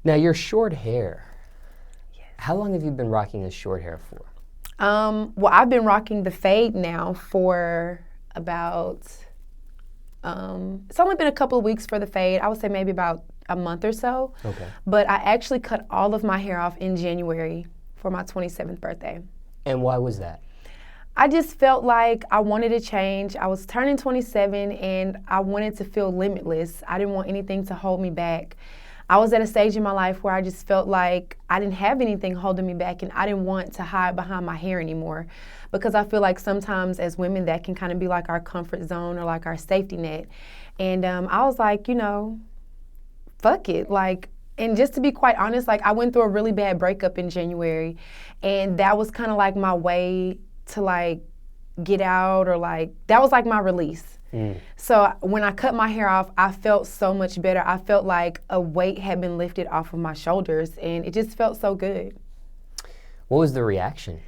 Now, your short hair. Yes. How long have you been rocking this short hair for? Well, I've been rocking the fade now for about, it's only been a couple of weeks for the fade. I would say maybe about a month or so. Okay. But I actually cut all of my hair off in January for my 27th birthday. And why was that? I just felt like I wanted to change. I was turning 27 and I wanted to feel limitless. I didn't want anything to hold me back. I was at a stage in my life where I just felt like I didn't have anything holding me back and I didn't want to hide behind my hair anymore, because I feel like sometimes as women that can kind of be like our comfort zone or like our safety net. And I was like, fuck it. And just to be quite honest, I went through a really bad breakup in January, and that was kind of like my way to get out, or that was like my release. So when I cut my hair off, I felt so much better. I felt like a weight had been lifted off of my shoulders, and it just felt so good. What was the reaction?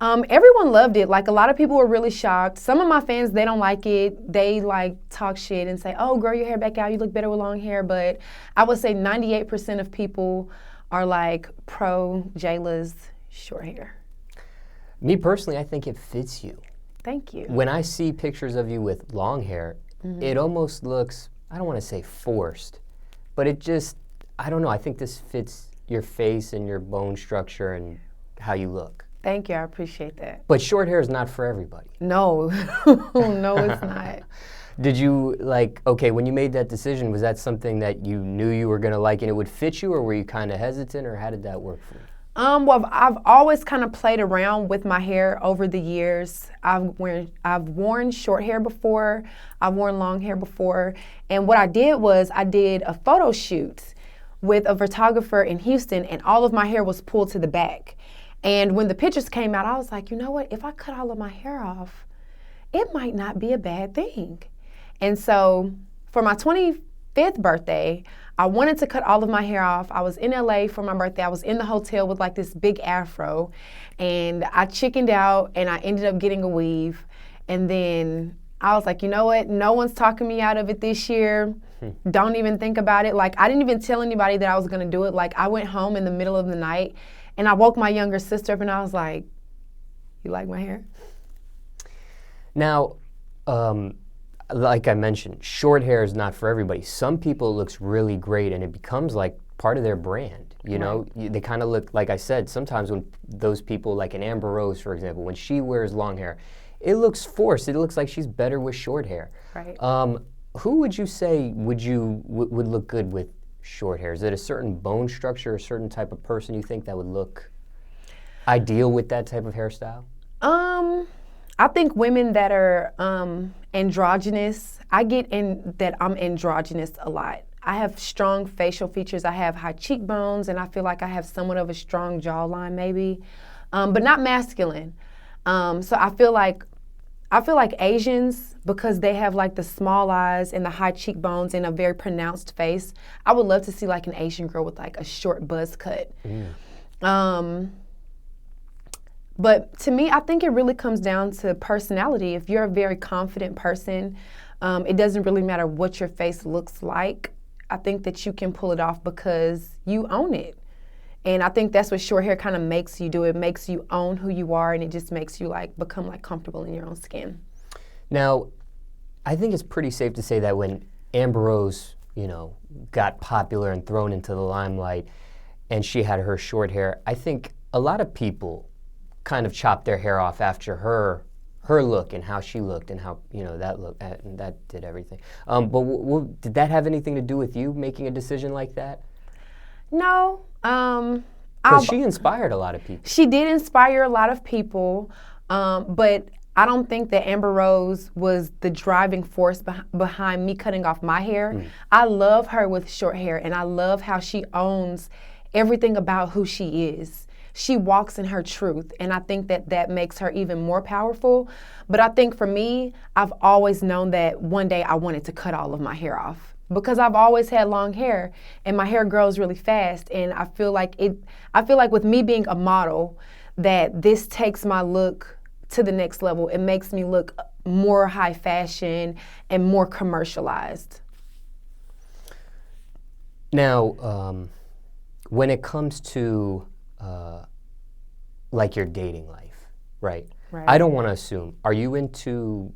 Everyone loved it. A lot of people were really shocked. Some of my fans, they don't like it. They talk shit and say, oh, grow your hair back out. You look better with long hair. But I would say 98% of people are pro Jela's short hair. Me personally, I think it fits you. Thank you. When I see pictures of you with long hair, it almost looks, I don't want to say forced, but it just, I don't know, I think this fits your face and your bone structure and how you look. Thank you, I appreciate that. But short hair is not for everybody. No, no, it's not. Did you, okay, when you made that decision, was that something that you knew you were going to like and it would fit you, or were you kind of hesitant, or how did that work for you? Well, I've always kind of played around with my hair over the years. I've worn short hair before. I've worn long hair before. And what I did was I did a photo shoot with a photographer in Houston, and all of my hair was pulled to the back. And when the pictures came out, I was like, you know what? If I cut all of my hair off, it might not be a bad thing. And so for my 25th birthday, I wanted to cut all of my hair off. I was in LA for my birthday. I was in the hotel with this big afro, and I chickened out and I ended up getting a weave. And then I was like, you know what? No one's talking me out of it this year. Don't even think about it. I didn't even tell anybody that I was gonna do it. I went home in the middle of the night and I woke my younger sister up and I was like, you like my hair? Now, like I mentioned, short hair is not for everybody. Some people it looks really great and it becomes part of their brand. You know, they kind of look, like I said, sometimes when those people, like an Amber Rose, for example, when she wears long hair, it looks forced. It looks like she's better with short hair. Right. Who would you say would look good with short hair? Is it a certain bone structure, a certain type of person you think that would look ideal with that type of hairstyle? I think women that are androgynous, I get in that I'm androgynous a lot. I have strong facial features. I have high cheekbones, and I feel like I have somewhat of a strong jawline maybe, but not masculine. So I feel like Asians, because they have the small eyes and the high cheekbones and a very pronounced face, I would love to see an Asian girl with a short buzz cut. But to me, I think it really comes down to personality. If you're a very confident person, it doesn't really matter what your face looks like. I think that you can pull it off because you own it. And I think that's what short hair kind of makes you do. It makes you own who you are, and it just makes you become comfortable in your own skin. Now, I think it's pretty safe to say that when Amber Rose, got popular and thrown into the limelight, and she had her short hair, I think a lot of people kind of chopped their hair off after her look and how she looked and how that look and that did everything. But did that have anything to do with you making a decision like that? No. Because she inspired a lot of people. She did inspire a lot of people, but I don't think that Amber Rose was the driving force behind me cutting off my hair. I love her with short hair, and I love how she owns everything about who she is. She walks in her truth, and I think that makes her even more powerful. But I think for me, I've always known that one day I wanted to cut all of my hair off, because I've always had long hair and my hair grows really fast. And I feel like with me being a model, that this takes my look to the next level. It makes me look more high fashion and more commercialized. Now, when it comes to like your dating life, right? Right. I don't want to assume. Are you into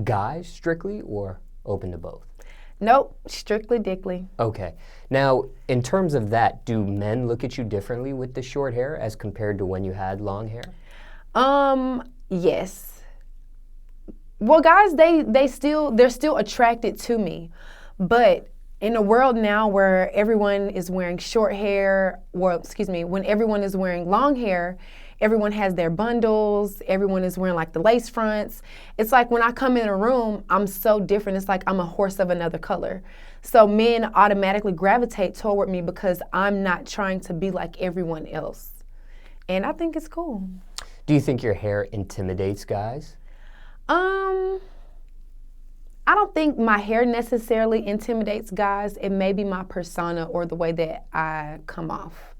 guys strictly or open to both? Nope, strictly dickly. Okay. Now, in terms of that, do men look at you differently with the short hair as compared to when you had long hair? Yes. Well, guys, they're still attracted to me, but in a world now where everyone is wearing short hair, when everyone is wearing long hair, everyone has their bundles, everyone is wearing like the lace fronts. It's like when I come in a room, I'm so different. It's like I'm a horse of another color. So men automatically gravitate toward me because I'm not trying to be like everyone else. And I think it's cool. Do you think your hair intimidates guys? I don't think my hair necessarily intimidates guys. It may be my persona or the way that I come off.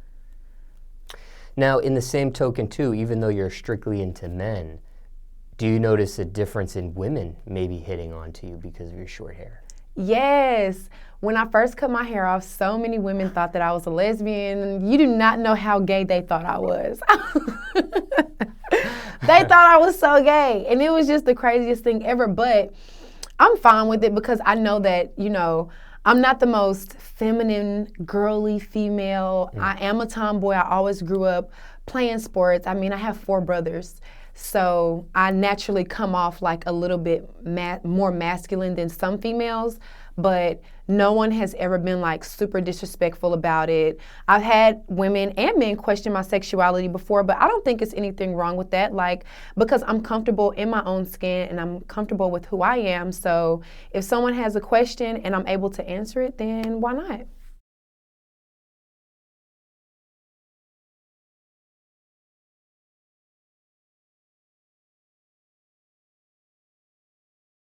Now, in the same token, too, even though you're strictly into men, do you notice a difference in women maybe hitting onto you because of your short hair? Yes. When I first cut my hair off, so many women thought that I was a lesbian. You do not know how gay they thought I was. They thought I was so gay. And it was just the craziest thing ever. But I'm fine with it because I know that, I'm not the most feminine, girly female. I am a tomboy. I always grew up playing sports. I mean, I have 4 brothers. So I naturally come off like a little bit more masculine than some females, but no one has ever been like super disrespectful about it. I've had women and men question my sexuality before, but I don't think it's anything wrong with that, because I'm comfortable in my own skin and I'm comfortable with who I am. So if someone has a question and I'm able to answer it, then why not?